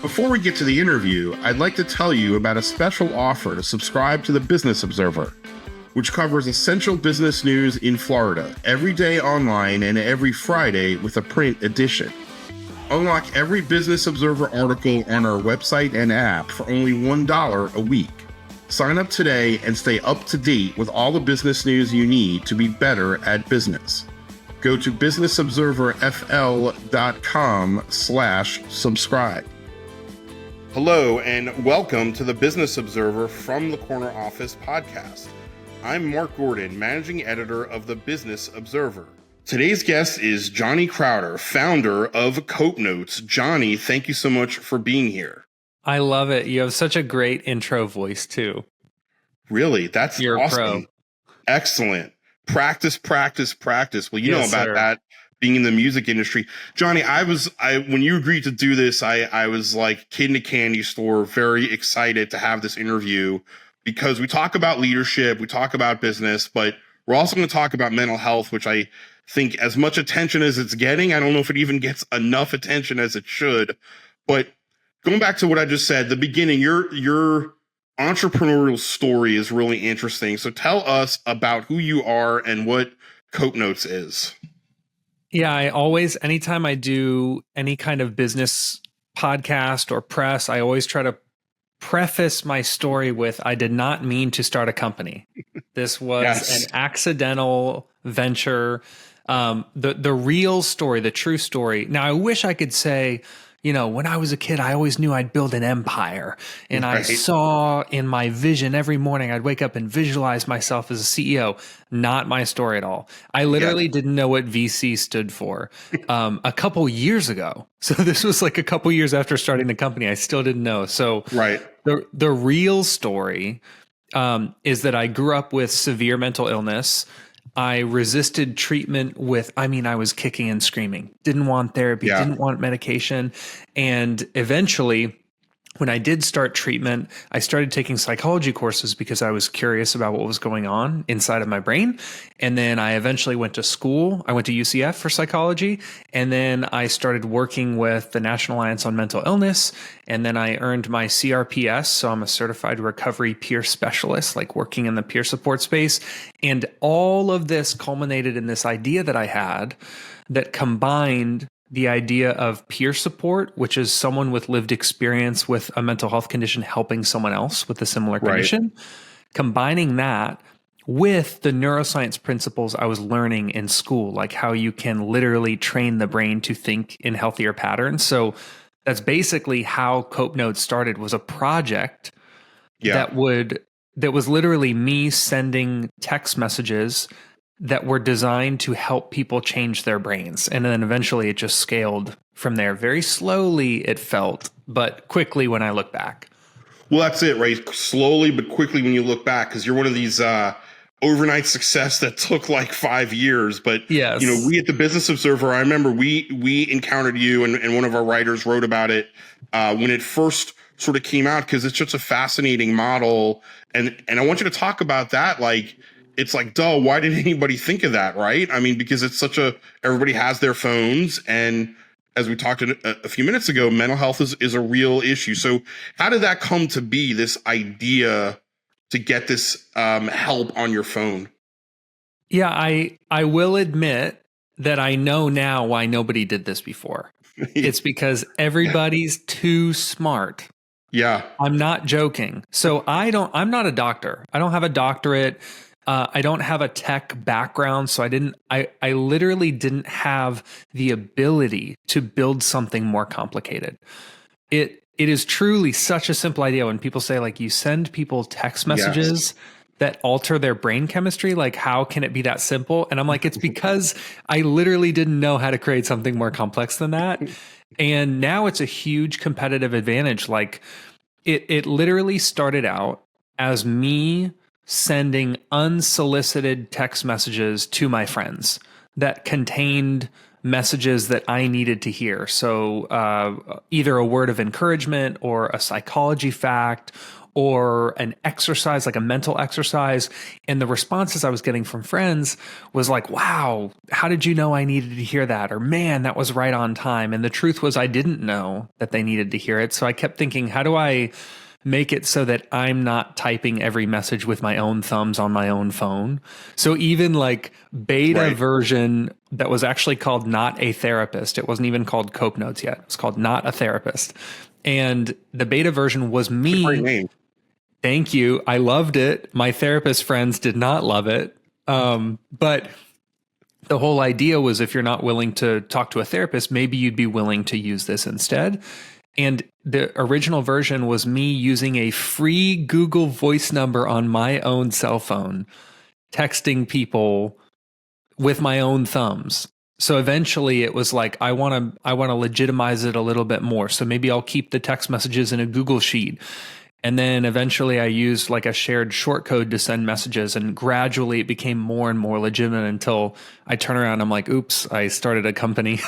Before we get to the interview, I'd like to tell you about a special offer to subscribe to the Business Observer, which covers essential business news in Florida every day online and every Friday with a print edition. Unlock every Business Observer article on our website and app for only $1 a week. Sign up today and stay up to date with all the business news you need to be better at business. Go to businessobserverfl.com/subscribe. Hello, and welcome to the Business Observer from the Corner Office podcast. I'm Mark Gordon, managing editor of the Business Observer. Today's guest is Johnny Crowder, founder of Cope Notes. Johnny, thank you so much for being here. I love it. You have such a great intro voice too. Really? That's You're awesome. a pro. Excellent. Practice. Well, you Yes, know about sir. that being in the music industry. Johnny, when you agreed to do this, I was like kid in a candy store, very excited to have this interview because we talk about leadership, we talk about business, but we're also going to talk about mental health, which I think as much attention as it's getting, I don't know if it even gets enough attention as it should. But going back to what I just said, the beginning, your entrepreneurial story is really interesting. So tell us about who you are and what Cope Notes is. Yeah, anytime I do any kind of business podcast or press, I always try to preface my story with, I did not mean to start a company. This was Yes. an accidental venture. The real story, the true story. Now, I wish I could say, when I was a kid, I always knew I'd build an empire. And I Right. saw in my vision every morning, I'd wake up and visualize myself as a CEO. Not my story at all. I literally didn't know what VC stood for a couple years ago. So this was like a couple years after starting the company. I still didn't know. So Right. the real story is that I grew up with severe mental illness. I resisted treatment I was kicking and screaming, didn't want therapy, didn't want medication. And eventually, when I did start treatment, I started taking psychology courses because I was curious about what was going on inside of my brain. And then I eventually went to school. I went to UCF for psychology. And then I started working with the National Alliance on Mental Illness. And then I earned my CRPS. So I'm a certified recovery peer specialist, like working in the peer support space. And all of this culminated in this idea that I had that combined the idea of peer support, which is someone with lived experience with a mental health condition helping someone else with a similar condition, combining that with the neuroscience principles I was learning in school, like how you can literally train the brain to think in healthier patterns. So that's basically how Cope Notes started, was a project that was literally me sending text messages that were designed to help people change their brains. And then eventually it just scaled from there. Very slowly it felt, but quickly when I look back. Well, that's it, right? Slowly but quickly when you look back, because you're one of these overnight success that took like 5 years. But yes, we at the Business Observer, I remember we encountered you, and one of our writers wrote about it when it first sort of came out, because it's such a fascinating model. And I want you to talk about that. Like, it's like, duh, why didn't anybody think of that, right? I mean, because it's everybody has their phones. And as we talked a few minutes ago, mental health is a real issue. So how did that come to be, this idea to get this help on your phone? Yeah, I will admit that I know now why nobody did this before. It's because everybody's too smart. Yeah. I'm not joking. So I'm not a doctor. I don't have a doctorate. I don't have a tech background, so I literally didn't have the ability to build something more complicated. It is truly such a simple idea when people say, like, you send people text messages that alter their brain chemistry. Like, how can it be that simple? And I'm like, it's because I literally didn't know how to create something more complex than that. And now it's a huge competitive advantage. Like, it literally started out as me sending unsolicited text messages to my friends that contained messages that I needed to hear. So either a word of encouragement or a psychology fact or an exercise, like a mental exercise. And the responses I was getting from friends was like, wow, how did you know I needed to hear that? Or man, that was right on time. And the truth was I didn't know that they needed to hear it. So I kept thinking, how do I make it so that I'm not typing every message with my own thumbs on my own phone? So even like beta version that was actually called Not a Therapist. It wasn't even called Cope Notes yet. It was called Not a Therapist. And the beta version was me. Great name. Thank you. I loved it. My therapist friends did not love it. But the whole idea was if you're not willing to talk to a therapist, maybe you'd be willing to use this instead. And the original version was me using a free Google Voice number on my own cell phone, texting people with my own thumbs. So eventually it was like, I want to legitimize it a little bit more. So maybe I'll keep the text messages in a Google Sheet. And then eventually I used like a shared short code to send messages, and gradually it became more and more legitimate until I turn around and I'm like, oops, I started a company.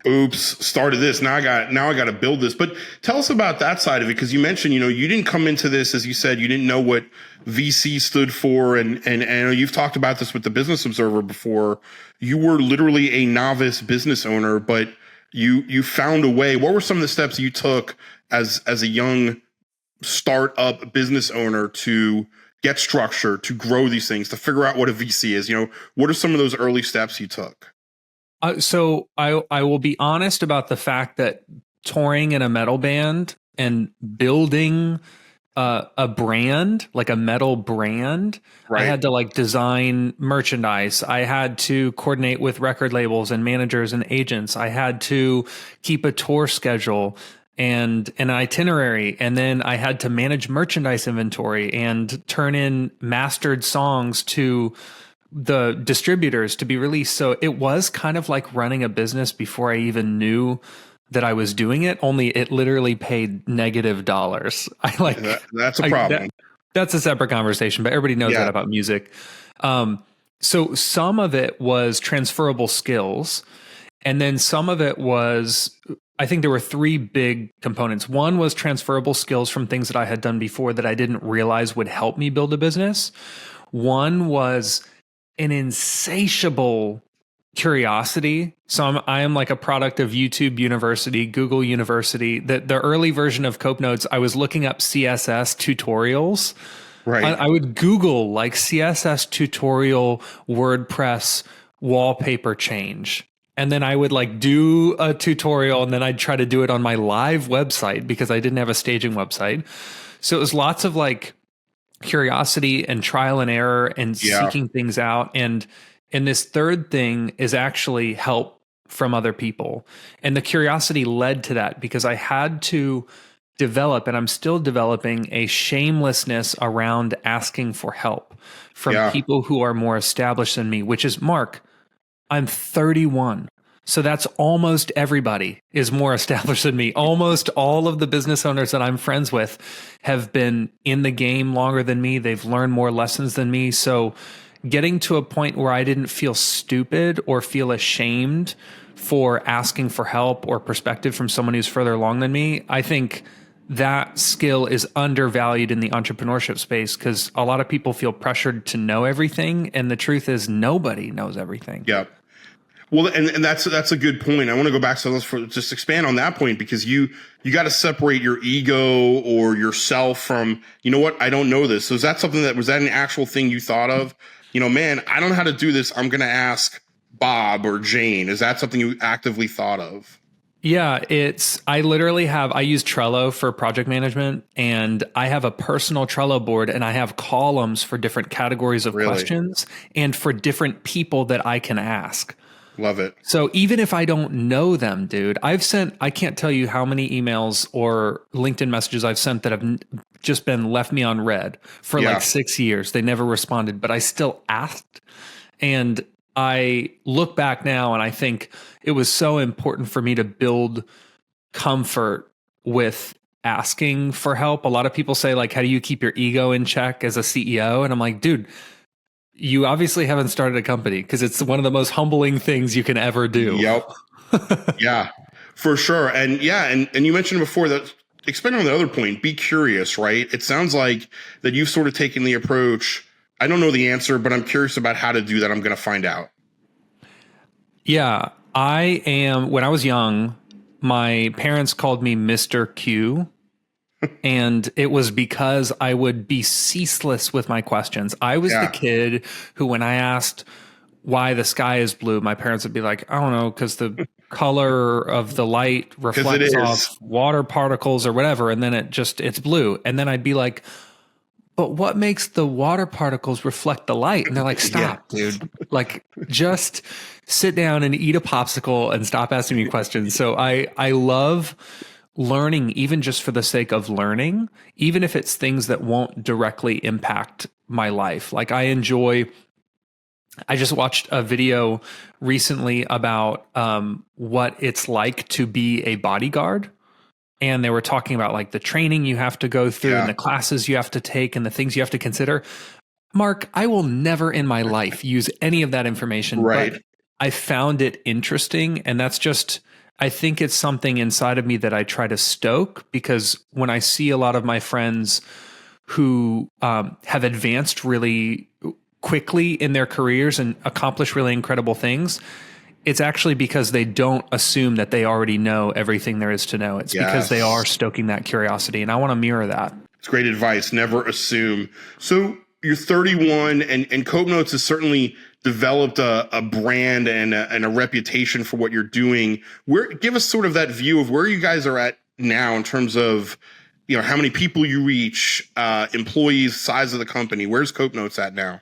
Oops, started this. Now I got to build this. But tell us about that side of it, because you mentioned, you didn't come into this, as you said, you didn't know what VC stood for, and you've talked about this with the Business Observer before. You were literally a novice business owner, but you found a way. What were some of the steps you took as a young startup business owner to get structure, to grow these things, to figure out what a VC is? What are some of those early steps you took? So I will be honest about the fact that touring in a metal band and building a brand, like a metal brand, right. I had to like design merchandise. I had to coordinate with record labels and managers and agents. I had to keep a tour schedule and an itinerary. And then I had to manage merchandise inventory and turn in mastered songs to the distributors to be released. So it was kind of like running a business before I even knew that I was doing it, only it literally paid negative dollars. That's a problem. That's a separate conversation, but everybody knows that about music. So some of it was transferable skills. And then some of it was, I think there were three big components. One was transferable skills from things that I had done before that I didn't realize would help me build a business. One was an insatiable curiosity. So I am like a product of YouTube University, Google University. The early version of Cope Notes, I was looking up CSS tutorials. Right. I would Google like CSS tutorial WordPress wallpaper change. And then I would like do a tutorial, and then I'd try to do it on my live website because I didn't have a staging website. So it was lots of like curiosity and trial and error and seeking things out. And this third thing is actually help from other people. And the curiosity led to that because I had to develop, and I'm still developing, a shamelessness around asking for help from people who are more established than me, which is, Mark, I'm 31. So that's almost everybody is more established than me. Almost all of the business owners that I'm friends with have been in the game longer than me. They've learned more lessons than me. So getting to a point where I didn't feel stupid or feel ashamed for asking for help or perspective from someone who's further along than me, I think that skill is undervalued in the entrepreneurship space because a lot of people feel pressured to know everything. And the truth is nobody knows everything. Yeah. Well, and that's a good point. I want to go back to this for just expand on that point, because you got to separate your ego or yourself from, what, I don't know this. So is that something was that an actual thing you thought of? Man, I don't know how to do this. I'm going to ask Bob or Jane. Is that something you actively thought of? Yeah, I use Trello for project management, and I have a personal Trello board, and I have columns for different categories of questions and for different people that I can ask. Love it. So even if I don't know them, dude, I can't tell you how many emails or LinkedIn messages I've sent that have just been left me on read for like 6 years. They never responded, but I still asked. And I look back now and I think it was so important for me to build comfort with asking for help. A lot of people say, like, how do you keep your ego in check as a CEO? And I'm like, dude, you obviously haven't started a company, because it's one of the most humbling things you can ever do. Yep. Yeah, for sure. And and you mentioned before that expand on the other point, be curious, right? It sounds like that you've sort of taken the approach. I don't know the answer, but I'm curious about how to do that. I'm going to find out. Yeah, when I was young, my parents called me Mr. Q. And it was because I would be ceaseless with my questions. I was the kid who, when I asked why the sky is blue, my parents would be like, I don't know, because the color of the light reflects off water particles or whatever. And then it's blue. And then I'd be like, but what makes the water particles reflect the light? And they're like, stop, dude. Like, just sit down and eat a popsicle and stop asking me questions. So I love learning, even just for the sake of learning, even if it's things that won't directly impact my life. Like I just watched a video recently about what it's like to be a bodyguard. And they were talking about like the training you have to go through and the classes you have to take and the things you have to consider. Mark, I will never in my life use any of that information. Right. But I found it interesting. And that's just, I think it's something inside of me that I try to stoke, because when I see a lot of my friends who have advanced really quickly in their careers and accomplish really incredible things, it's actually because they don't assume that they already know everything there is to know. It's because they are stoking that curiosity. And I want to mirror that. It's great advice. Never assume. So you're 31 and Cope Notes has certainly developed a brand and a reputation for what you're doing. Give us sort of that view of where you guys are at now in terms of, how many people you reach, employees, size of the company. Where's Cope Notes at now?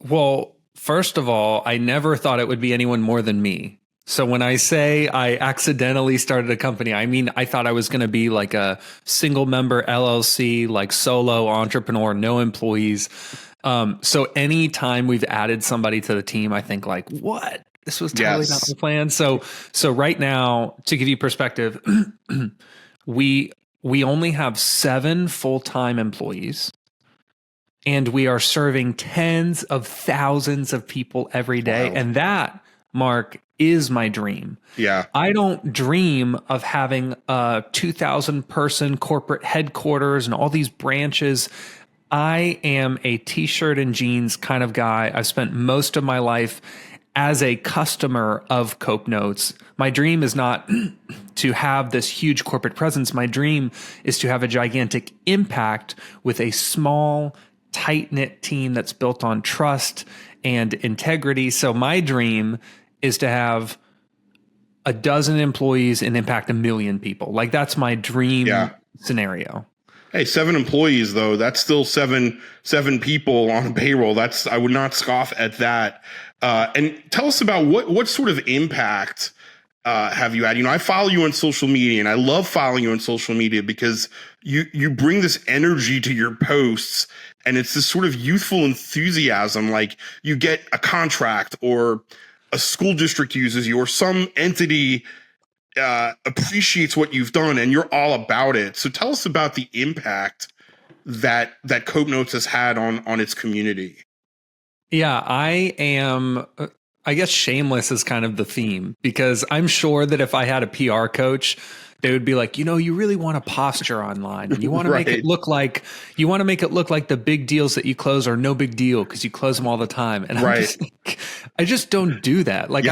Well, first of all, I never thought it would be anyone more than me. So when I say I accidentally started a company, I mean, I thought I was going to be like a single member LLC, like solo entrepreneur, no employees. So anytime we've added somebody to the team, I think like, what? This was totally not the plan. So right now, to give you perspective, we only have 7 full-time employees. And we are serving tens of thousands of people every day. Wow. And that, Mark, is my dream. Yeah. I don't dream of having a 2,000 person corporate headquarters and all these branches. I am a t-shirt and jeans kind of guy. I've spent most of my life as a customer of Cope Notes. My dream is not to have this huge corporate presence. My dream is to have a gigantic impact with a small, tight-knit team that's built on trust and integrity. So my dream is to have a dozen employees and impact 1 million people. Like that's my dream scenario. Hey, 7 employees though, that's still seven people on a payroll. I would not scoff at that. And tell us about what sort of impact have you had? I follow you on social media, and I love following you on social media because you bring this energy to your posts, and it's this sort of youthful enthusiasm. Like you get a contract, or a school district uses you, or some entity appreciates what you've done, and you're all about it. So tell us about the impact that Cope Notes has had on its community. Yeah, I guess shameless is kind of the theme, because I'm sure that if I had a PR coach, they would be like, you really want to posture online, and you want to make it look like the big deals that you close are no big deal because you close them all the time. And I just don't do that. Like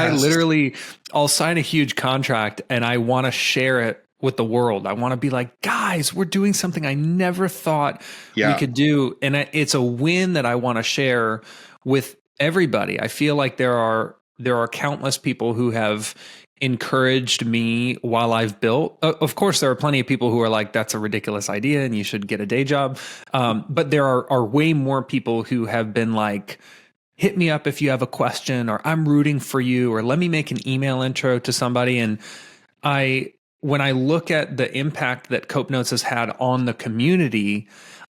I'll sign a huge contract and I want to share it with the world. I want to be like, guys, we're doing something I never thought we could do. And it's a win that I want to share with everybody. I feel like there are countless people who have encouraged me while I've built. Of course, there are plenty of people who are like, that's a ridiculous idea and you should get a day job. But there are way more people who have been like, hit me up if you have a question, or I'm rooting for you, or let me make an email intro to somebody. And when I look at the impact that Cope Notes has had on the community,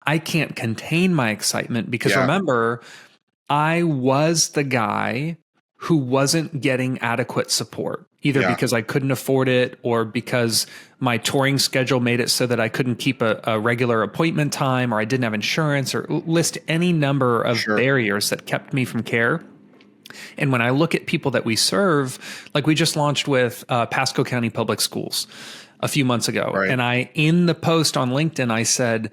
I can't contain my excitement, because remember, I was the guy who wasn't getting adequate support, either because I couldn't afford it, or because my touring schedule made it so that I couldn't keep a regular appointment time, or I didn't have insurance, or list any number of barriers that kept me from care. And when I look at people that we serve, like we just launched with Pasco County Public Schools. a few months ago. Right. And in the post on LinkedIn, I said,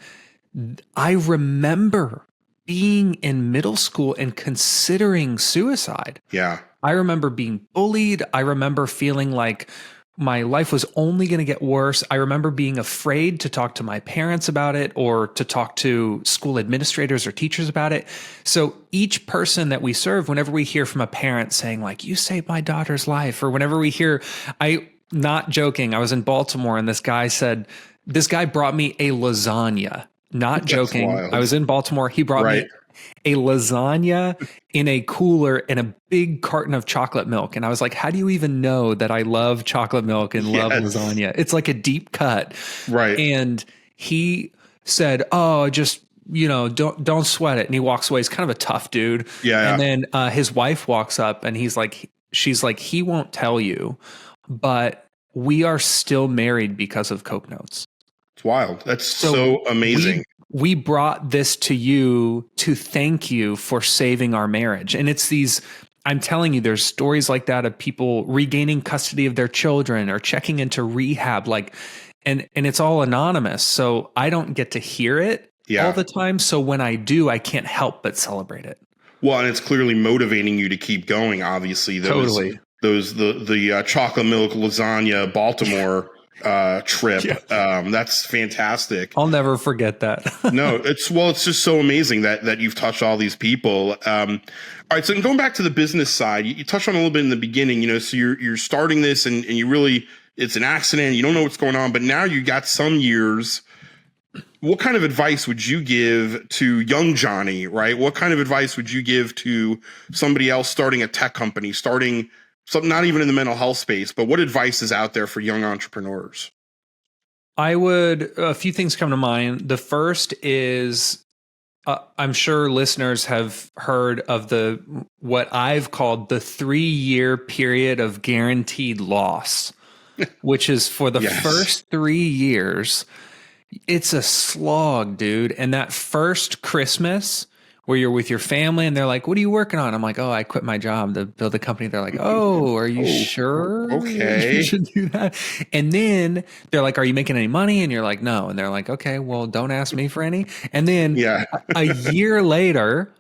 I remember being in middle school and considering suicide. Yeah. I remember being bullied. I remember feeling like my life was only going to get worse. I remember being afraid to talk to my parents about it or to talk to school administrators or teachers about it. So each person that we serve, whenever we hear from a parent saying like, you saved my daughter's life, or whenever we hear, not joking, I was in Baltimore and this guy brought me a lasagna. Not joking. I was in Baltimore. He brought me a lasagna in a cooler and a big carton of chocolate milk. And I was like, how do you even know that I love chocolate milk and love lasagna? It's like a deep cut. Right. And he said, oh, just, don't sweat it. And he walks away. He's kind of a tough dude. Yeah. And then his wife walks up and she's like, he won't tell you, but we are still married because of Coke Notes. It's wild. That's so amazing. We brought this to you to thank you for saving our marriage. And it's I'm telling you, there's stories like that of people regaining custody of their children or checking into rehab, and it's all anonymous. So I don't get to hear it all the time. So when I do, I can't help but celebrate it. Well, and it's clearly motivating you to keep going. Obviously, Totally. The chocolate milk lasagna Baltimore trip. That's fantastic. I'll never forget that. No, it's just so amazing that you've touched all these people. All right. So going back to the business side, you touched on a little bit in the beginning, so you're starting this and you really, it's an accident. You don't know what's going on, but now you got some years. What kind of advice would you give to young Johnny, right? What kind of advice would you give to somebody else starting a tech company, starting something not even in the mental health space, but what advice is out there for young entrepreneurs? A few things come to mind. The first is, I'm sure listeners have heard of what I've called the 3-year period of guaranteed loss, which is for the first 3 years, it's a slog, dude. And that first Christmas where you're with your family and they're like, what are you working on? I'm like, oh, I quit my job to build a company. They're like, oh, are you sure? Okay. You should do that. And then they're like, are you making any money? And you're like, no. And they're like, okay, well, don't ask me for any. And then a year later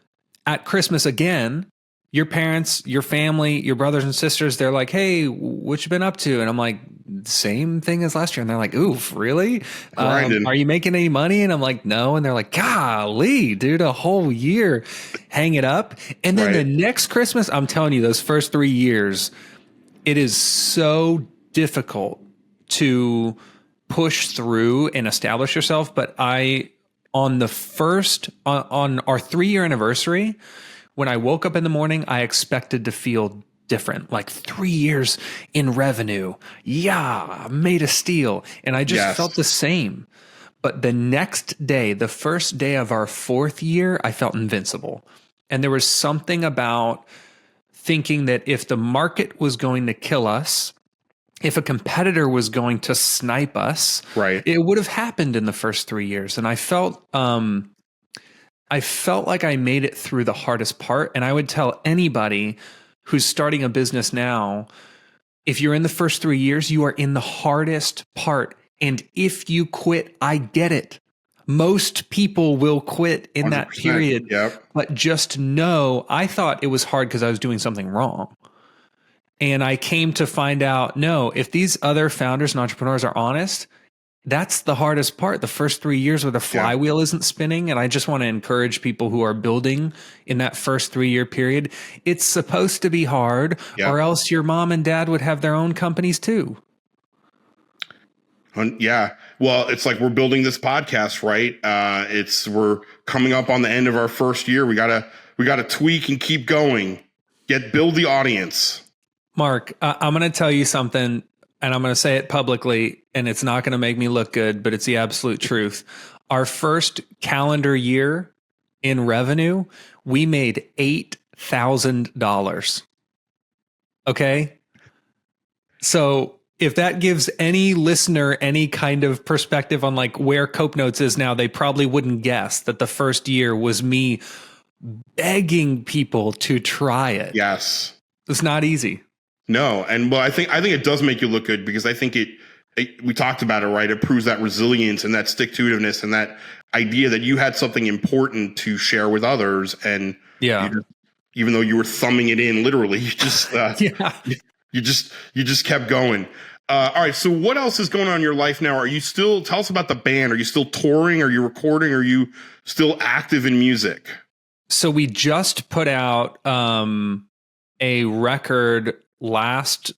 at Christmas again, your parents, your family, your brothers and sisters, they're like, hey, what you been up to? And I'm like, same thing as last year. And they're like, oof, really? Are you making any money? And I'm like, no. And they're like, golly, dude, a whole year. Hang it up. And then the next Christmas, I'm telling you, those first 3 years, it is so difficult to push through and establish yourself. But on our 3-year anniversary, when I woke up in the morning, I expected to feel different, like 3 years in revenue. Yeah, made a steal. And I just felt the same. But the next day, the first day of our 4th year, I felt invincible. And there was something about thinking that if the market was going to kill us, if a competitor was going to snipe us, it would have happened in the first 3 years. And I felt like I made it through the hardest part. And I would tell anybody who's starting a business now, if you're in the first 3 years, you are in the hardest part. And if you quit, I get it. Most people will quit in that period. But just know, I thought it was hard because I was doing something wrong. And I came to find out, no, if these other founders and entrepreneurs are honest, that's the hardest part, the first 3 years where the flywheel isn't spinning. And I just want to encourage people who are building in that first 3-year period. It's supposed to be hard, or else your mom and dad would have their own companies too. Yeah. Well, it's like we're building this podcast, right? We're coming up on the end of our first year. We gotta tweak and keep going. Build the audience. Mark, I'm going to tell you something. And I'm going to say it publicly, and it's not going to make me look good, but it's the absolute truth. Our first calendar year in revenue, we made $8,000. Okay? So if that gives any listener any kind of perspective on like where Coke Notes is now, they probably wouldn't guess that the first year was me begging people to try it. Yes. It's not easy. No. And well, I think it does make you look good because I think we talked about it, right? It proves that resilience and that stick-to-itiveness and that idea that you had something important to share with others. And even though you were thumbing it in literally, you just you just kept going. All right. So what else is going on in your life now? Are you still, tell us about the band. Are you still touring? Are you recording? Are you still active in music? So we just put out a record last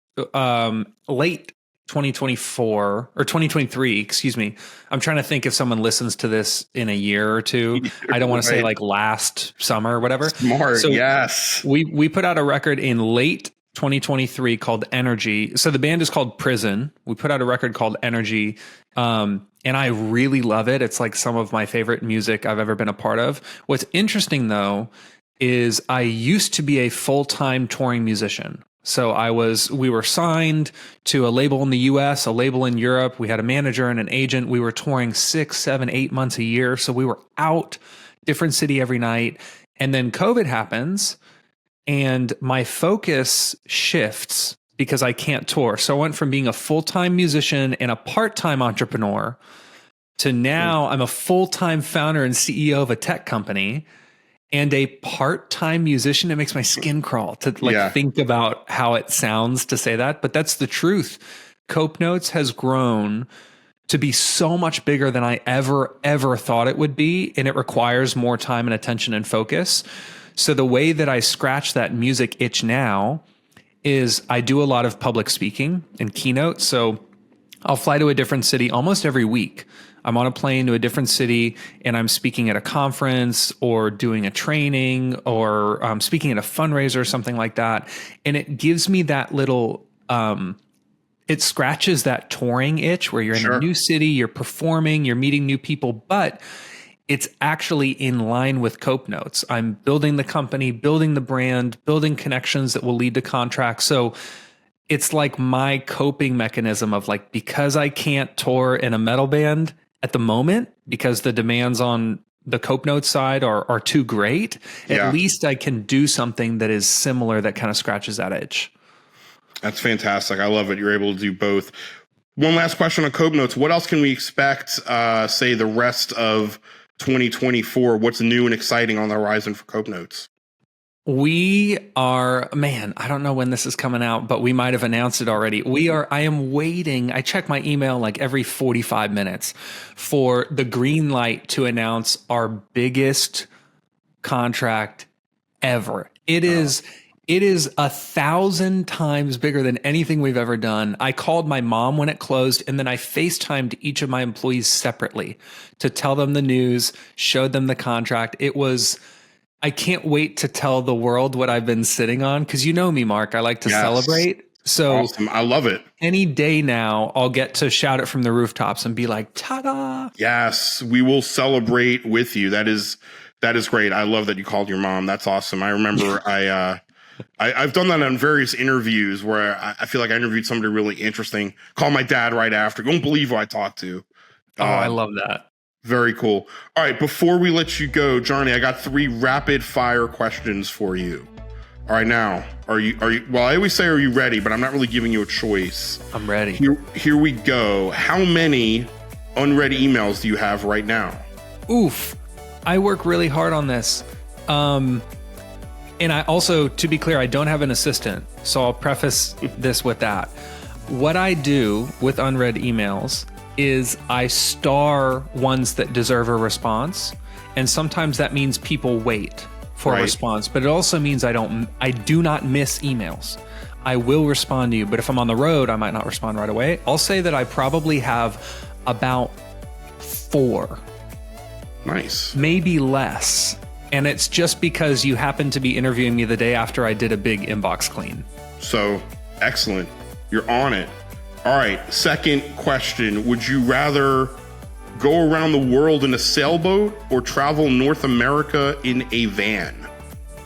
late 2024 or 2023, excuse me. I'm trying to think if someone listens to this in a year or two. I don't want to say like last summer or whatever. Smart. So yes. We put out a record in late 2023 called Energy. So the band is called Prison. We put out a record called Energy. And I really love it. It's like some of my favorite music I've ever been a part of. What's interesting though, is I used to be a full-time touring musician. So we were signed to a label in the US, a label in Europe. We had a manager and an agent. We were touring 6, 7, 8 months a year. So we were out, different city every night. And then COVID happens and my focus shifts because I can't tour. So I went from being a full-time musician and a part-time entrepreneur to now I'm a full-time founder and CEO of a tech company and a part-time musician. It makes my skin crawl to think about how it sounds to say that, but that's the truth. Cope Notes has grown to be so much bigger than I ever thought it would be, and it requires more time and attention and focus. So the way that I scratch that music itch now is I do a lot of public speaking and keynotes. So I'll fly to a different city almost every week. I'm on a plane to a different city and I'm speaking at a conference or doing a training or speaking at a fundraiser or something like that. And it gives me that little, it scratches that touring itch where you're in a new city, you're performing, you're meeting new people, but it's actually in line with Cope Notes. I'm building the company, building the brand, building connections that will lead to contracts. So it's like my coping mechanism of like, because I can't tour in a metal band at the moment, because the demands on the Cope Notes side are too great, at least I can do something that is similar that kind of scratches that itch. That's fantastic. I love it. You're able to do both. One last question on Cope Notes. What else can we expect, say, the rest of 2024? What's new and exciting on the horizon for Cope Notes? We are, man, I don't know when this is coming out, but we might have announced it already. I am waiting. I check my email like every 45 minutes for the green light to announce our biggest contract ever. It is 1,000 times bigger than anything we've ever done. I called my mom when it closed, and then I FaceTimed each of my employees separately to tell them the news, showed them the contract. I can't wait to tell the world what I've been sitting on, because you know me, Mark. I like to celebrate. So awesome. I love it. Any day now, I'll get to shout it from the rooftops and be like, ta-da. Yes, we will celebrate with you. That is great. I love that you called your mom. That's awesome. I remember I've done that on various interviews where I feel like I interviewed somebody really interesting. Call my dad right after. You won't believe who I talked to. I love that. Very cool. All right, before we let you go, Johnny, I got 3 rapid fire questions for you. All right, now, are you, well, I always say, are you ready? But I'm not really giving you a choice. I'm ready. Here we go. How many unread emails do you have right now? Oof. I work really hard on this. And I also, to be clear, I don't have an assistant. So I'll preface this with that. What I do with unread emails is I star ones that deserve a response. And sometimes that means people wait for a response, but it also means I do not miss emails. I will respond to you, but if I'm on the road, I might not respond right away. I'll say that I probably have about 4. Nice. Maybe less. And it's just because you happen to be interviewing me the day after I did a big inbox clean. So excellent. You're on it. All right. Second question. Would you rather go around the world in a sailboat or travel North America in a van?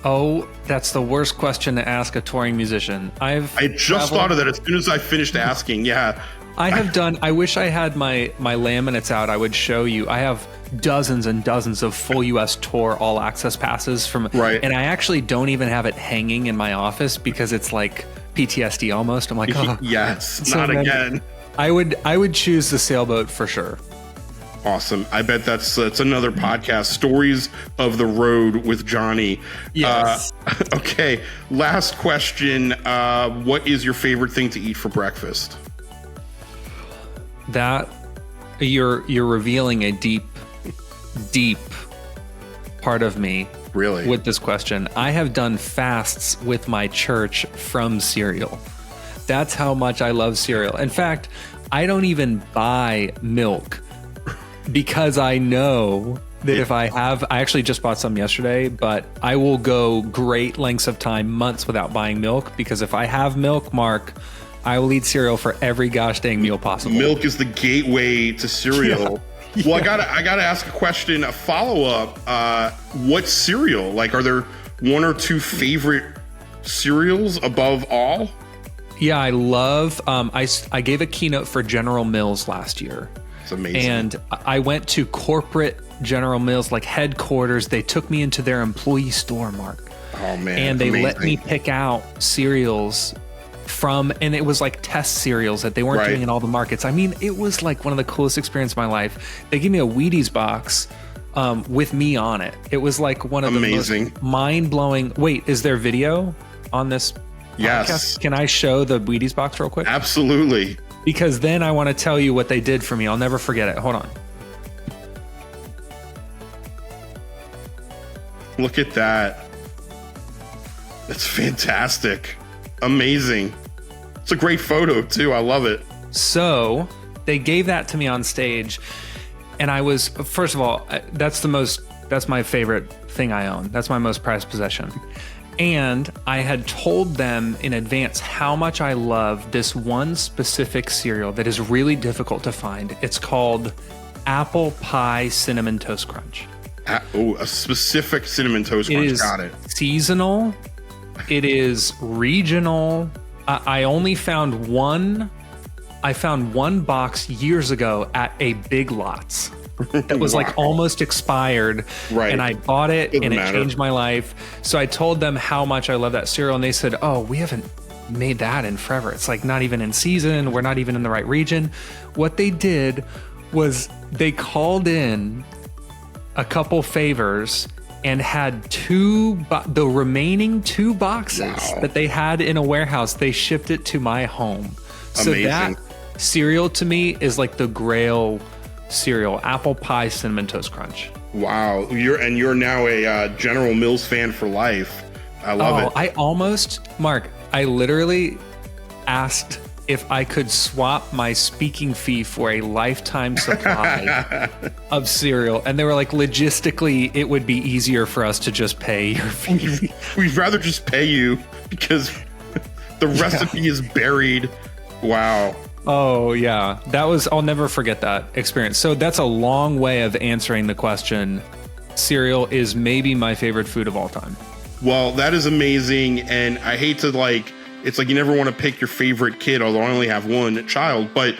Oh, that's the worst question to ask a touring musician. I just thought of that as soon as I finished asking. Yeah. I wish I had my laminates out. I would show you. I have dozens and dozens of full US tour all access passes and I actually don't even have it hanging in my office because it's like PTSD almost. I'm like, oh yes, not again. I would choose the sailboat for sure. Awesome. I bet that's another podcast, Stories of the Road with Johnny. Yes. Okay. Last question. What is your favorite thing to eat for breakfast? That you're revealing a deep part of me. Really? With this question. I have done fasts with my church from cereal. That's how much I love cereal. In fact, I don't even buy milk because I know that if I actually just bought some yesterday, but I will go great lengths of time, months without buying milk, because if I have milk, Mark, I will eat cereal for every gosh dang meal possible. Milk is the gateway to cereal. Yeah. Well, I gotta ask a question, a follow-up. What cereal? Like, are there one or two favorite cereals above all? Yeah, I love, I gave a keynote for General Mills last year. It's amazing. And I went to corporate General Mills, like headquarters. They took me into their employee store, Mark. Oh, man. And they let me pick out cereals and it was like test cereals that they weren't doing in all the markets. I mean, it was like one of the coolest experiences of my life. They gave me a Wheaties box with me on it. It was like one of the most mind-blowing. Wait, is there video on this Yes. podcast? Can I show the Wheaties box real quick? Absolutely. Because then I want to tell you what they did for me. I'll never forget it. Hold on. Look at that. That's fantastic. Amazing. It's a great photo too. I love it. So they gave that to me on stage. And I was, first of all, that's my favorite thing I own. That's my most prized possession. And I had told them in advance how much I love this one specific cereal that is really difficult to find. It's called Apple Pie Cinnamon Toast Crunch. A specific Cinnamon Toast Crunch. It is Got it. Seasonal. It is regional. I only found one. I found one box years ago at a Big Lots that was like almost expired. Right. And I bought it and it changed my life. So I told them how much I love that cereal. And they said, oh, we haven't made that in forever. It's like not even in season. We're not even in the right region. What they did was they called in a couple favors and had the remaining 2 boxes that they had in a warehouse. They shipped it to my home. So that cereal to me is like the grail cereal, Apple Pie Cinnamon Toast Crunch. Wow. You're now a General Mills fan for life. I love it. Mark, I literally asked if I could swap my speaking fee for a lifetime supply of cereal. And they were like, logistically, it would be easier for us to just pay your fee. We'd rather just pay you because the recipe is buried. Wow. Oh, yeah. I'll never forget that experience. So that's a long way of answering the question. Cereal is maybe my favorite food of all time. Well, that is amazing. And I hate to it's like you never want to pick your favorite kid, although I only have one child, but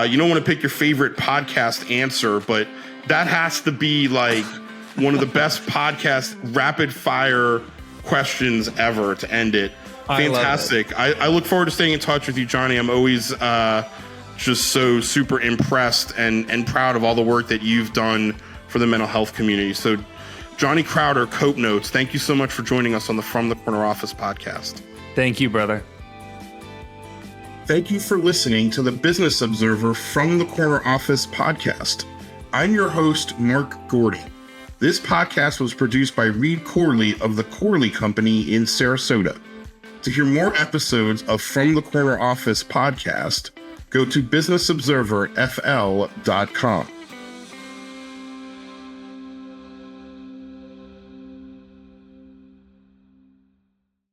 you don't want to pick your favorite podcast answer, but that has to be like one of the best podcast rapid fire questions ever to end it. Fantastic. I look forward to staying in touch with you, Johnny. I'm always just so super impressed and proud of all the work that you've done for the mental health community. So Johnny Crowder, Cope Notes, thank you so much for joining us on the From the Corner Office podcast. Thank you, brother. Thank you for listening to the Business Observer From the Corner Office podcast. I'm your host, Mark Gordy. This podcast was produced by Reed Corley of the Corley Company in Sarasota. To hear more episodes of From the Corner Office podcast, go to businessobserverfl.com.